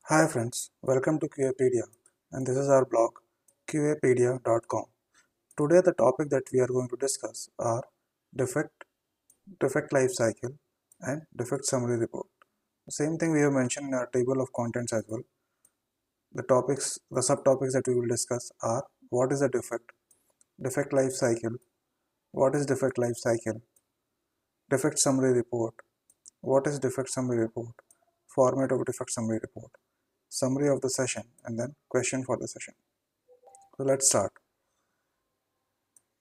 Hi friends, welcome to QApedia and this is our blog qapedia.com. Today the topic that we are going to discuss are defect, defect life cycle and defect summary report. The same thing we have mentioned in our table of contents as well. The subtopics that we will discuss are what is a defect, defect life cycle, what is defect life cycle, defect summary report, what is defect summary report, format of defect summary report, summary of the session and then question for the session. So let's start.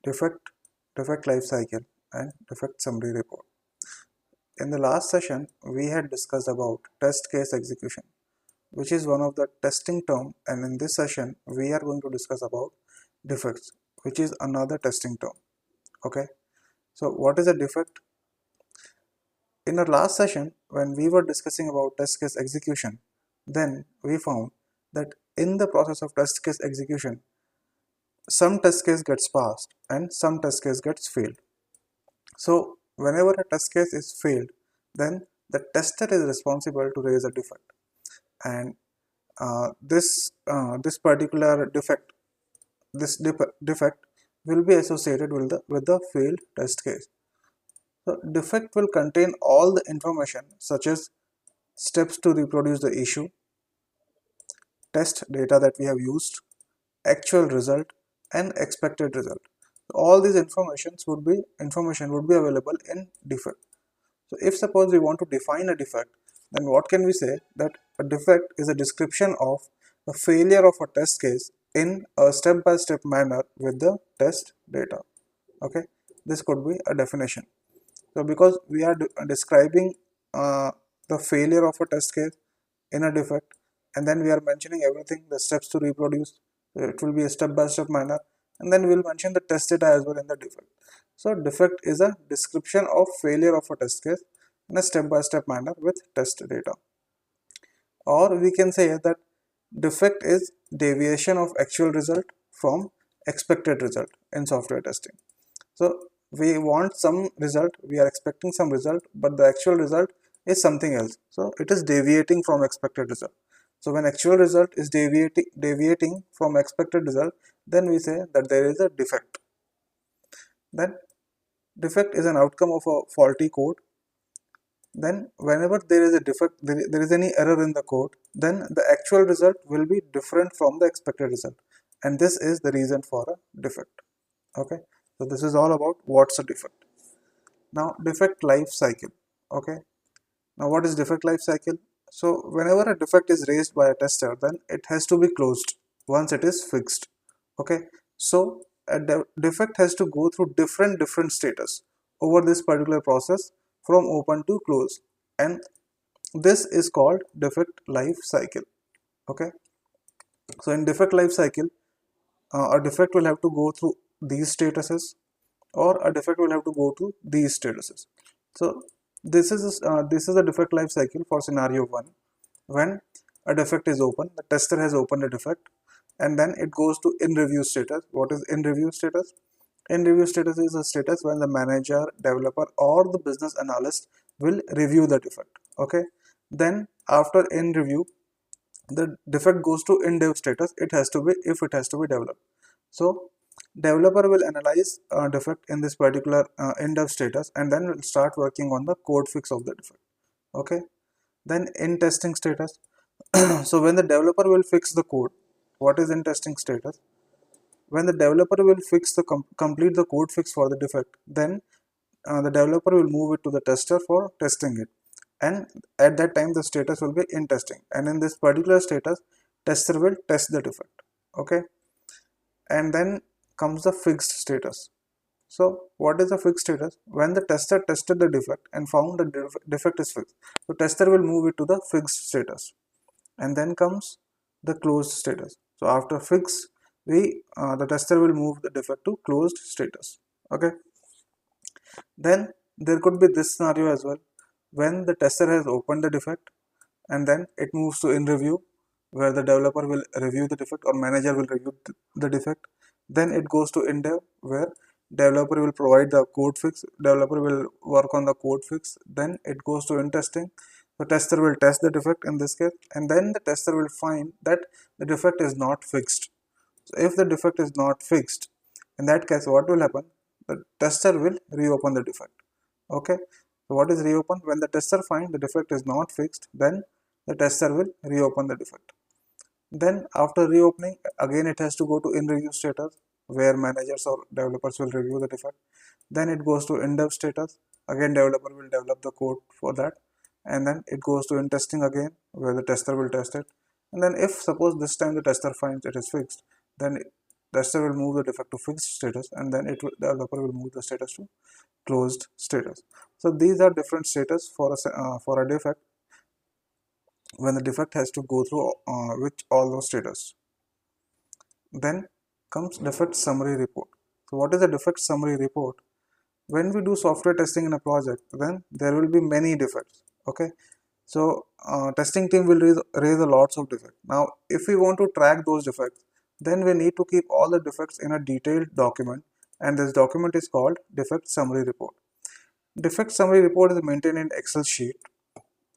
Defect life cycle and defect summary report. In the last session, we had discussed about test case execution, which is one of the testing term, and in this session, we are going to discuss about defects, which is another testing term. Okay, so what is a defect? In our last session, when we were discussing about test case execution, then we found that in the process of test case execution, some test case gets passed and some test case gets failed. So whenever a test case is failed, then the tester is responsible to raise a defect, and this particular defect, defect will be associated with the failed test case. So defect will contain all the information such as steps to reproduce the issue, test data that we have used, actual result, and expected result. All these information would be available in defect. So if suppose we want to define a defect, then what can we say? That a defect is a description of the failure of a test case in a step-by-step manner with the test data. Okay, this could be a definition. So because we are describing the failure of a test case in a defect, and then we are mentioning everything, the steps to reproduce, it will be a step-by-step manner, and then we will mention the test data as well in the defect. So defect is a description of failure of a test case in a step-by-step manner with test data. Or we can say that defect is deviation of actual result from expected result in software testing. So we want some result, we are expecting some result, but the actual result is something else. So it is deviating from expected result. So when actual result is deviating from expected result, then we say that there is a defect. Then defect is an outcome of a faulty code. Then whenever there is a defect, there is any error in the code, then the actual result will be different from the expected result, and this is the reason for a defect. Okay, so this is all about what's a defect. Now defect life cycle. Okay, now what is defect life cycle? So whenever a defect is raised by a tester, then it has to be closed once it is fixed. Okay, so a defect has to go through different status over this particular process from open to close, and this is called defect life cycle. Okay, so in defect life cycle, a defect will have to go through these statuses, or a defect will have to go to these statuses. So this is a defect life cycle for scenario 1. When a defect is open, the tester has opened a defect, and then it goes to in review status. What is in review status? In review status is a status when the manager, developer, or the business analyst will review the defect. Okay, then after in review, the defect goes to in dev status. It has to be developed. So developer will analyze a defect in this particular in dev status, and then will start working on the code fix of the defect. Okay, then in testing status. So when the developer will fix the code, what is in testing status? When the developer will complete the code fix for the defect, then the developer will move it to the tester for testing it, and at that time the status will be in testing, and in this particular status tester will test the defect. Okay, and then comes the fixed status. So what is the fixed status? When the tester tested the defect and found the defect is fixed, so tester will move it to the fixed status, and then comes the closed status. So after fix, the tester will move the defect to closed status. Okay, then there could be this scenario as well, when the tester has opened the defect and then it moves to in review, where the developer will review the defect or manager will review the defect. Then it goes to in dev, where developer will provide the code fix, developer will work on the code fix. Then it goes to in testing, The tester will test the defect in this case, and then the tester will find that the defect is not fixed. So if the defect is not fixed, in that case what will happen? The tester will reopen the defect. Okay, so what is reopen? When the tester finds the defect is not fixed, then the tester will reopen the defect. Then after reopening, again it has to go to in review status, where managers or developers will review the defect. Then it goes to in dev status, again developer will develop the code for that, and then it goes to in testing again, where the tester will test it. And then if suppose this time the tester finds it is fixed, then tester will move the defect to fixed status, and then developer will move the status to closed status. So these are different status for a defect, when the defect has to go through which all those status. Then comes defect summary report. So what is a defect summary report? When we do software testing in a project, then there will be many defects. Okay, so testing team will raise a lots of defects. Now if we want to track those defects, then we need to keep all the defects in a detailed document, and this document is called defect summary report. Defect summary report is maintained in Excel sheet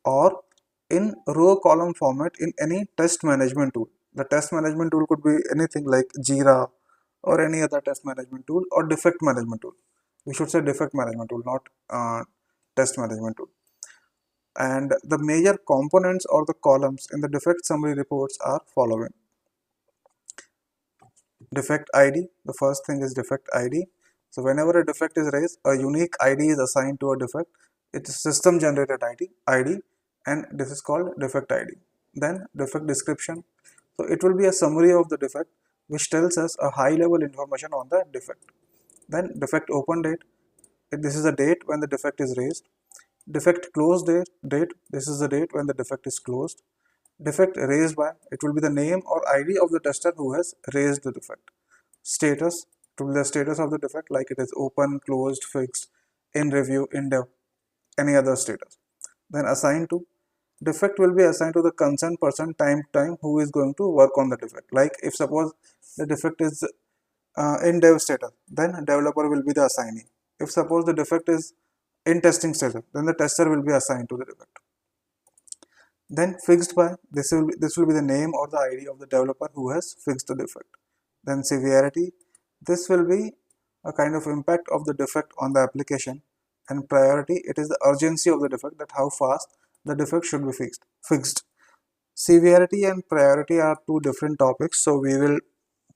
or in row column format in any test management tool. The test management tool could be anything like Jira or any other test management tool, or defect management tool. We should say defect management tool, not test management tool. And the major components or the columns in the defect summary reports are following. Defect ID. The first thing is defect ID. So whenever a defect is raised, a unique ID is assigned to a defect. It is system generated ID, and this is called defect ID. Then defect description. So it will be a summary of the defect which tells us a high level information on the defect. Then defect open date. This is the date when the defect is raised. Defect close date. This is the date when the defect is closed. Defect raised by. It will be the name or ID of the tester who has raised the defect. Status. It will be the status of the defect, like it is open, closed, fixed, in review, in dev, any other status. Then assigned to. Defect will be assigned to the concerned person time who is going to work on the defect. Like if suppose the defect is in dev status, then developer will be the assignee. If suppose the defect is in testing status, then the tester will be assigned to the defect. Then fixed by. This will be the name or the ID of the developer who has fixed the defect. Then severity. This will be a kind of impact of the defect on the application. And priority, it is the urgency of the defect, that how fast the defect should be fixed. Severity and priority are two different topics, so we will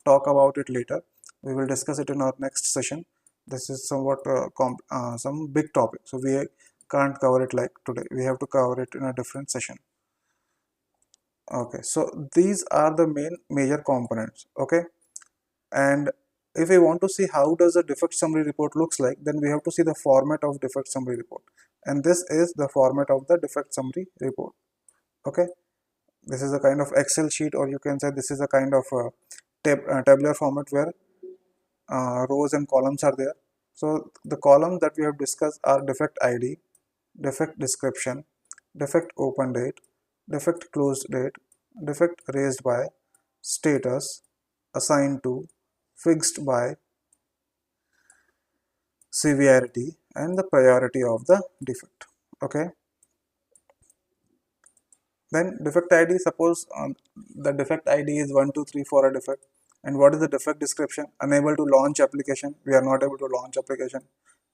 talk about it later. We will discuss it in our next session. This is somewhat some big topic, so we can't cover it like today. We have to cover it in a different session. Okay, so these are the major components. Okay, and if we want to see how does a defect summary report looks like, then we have to see the format of defect summary report, and this is the format of the defect summary report. Okay, this is a kind of Excel sheet, or you can say this is a kind of tabular format where rows and columns are there. So the columns that we have discussed are defect ID, defect description, defect open date, defect closed date, defect raised by, status, assigned to, fixed by, severity, and the priority of the defect. Okay, then defect ID. Suppose the defect ID is 1 2 3 for a defect, and what is the defect description? Unable to launch application, we are not able to launch application.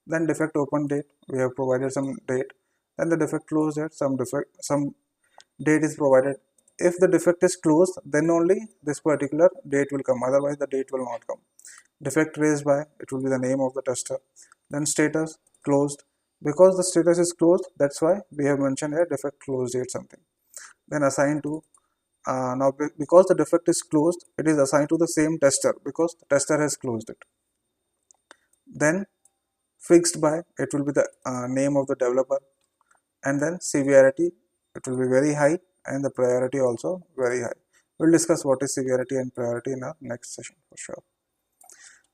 Then defect open date, we have provided some date. Then the defect close date, some date is provided. If the defect is closed, then only this particular date will come, otherwise the date will not come. Defect raised by, it will be the name of the tester. Then status closed, because the status is closed, that's why we have mentioned here defect closed date something. Then assigned to, now because the defect is closed, it is assigned to the same tester because the tester has closed it. Then fixed by, it will be the name of the developer. And then severity, it will be very high, and the priority also very high. We'll discuss what is severity and priority in our next session for sure.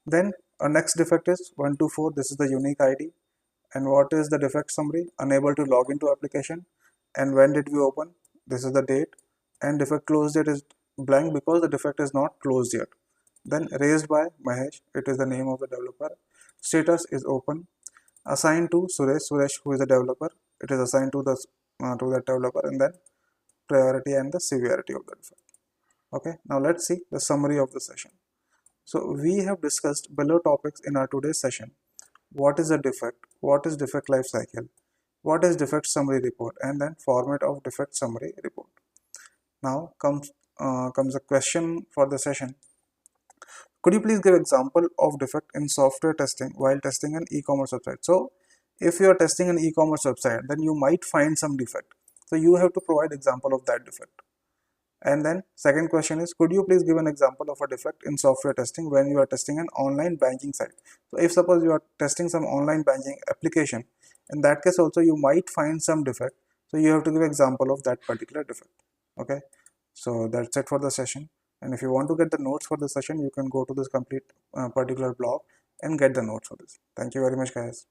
Then our next defect is 1 2 4. This is the unique ID. And what is the defect summary? Unable to log into application. And when did we open? This is the date. And defect closed date is blank because the defect is not closed yet. Then raised by Mahesh, it is the name of the developer. Status is open. Assigned to Suresh, who is the developer. It is assigned to the to the developer, and then priority and the severity of the defect. Okay, now let's see the summary of the session. So we have discussed below topics in our today's session. What is a defect? What is defect life cycle? What is defect summary report? And then format of defect summary report. Now comes a question for the session. Could you please give example of defect in software testing while testing an e-commerce website? So if you are testing an e-commerce website, then you might find some defect. So you have to provide example of that defect. And then second question is, could you please give an example of a defect in software testing when you are testing an online banking site? So if suppose you are testing some online banking application, in that case also you might find some defect. So you have to give example of that particular defect. Okay. So that's it for the session. And if you want to get the notes for the session, you can go to this complete particular blog and get the notes for this. Thank you very much, guys.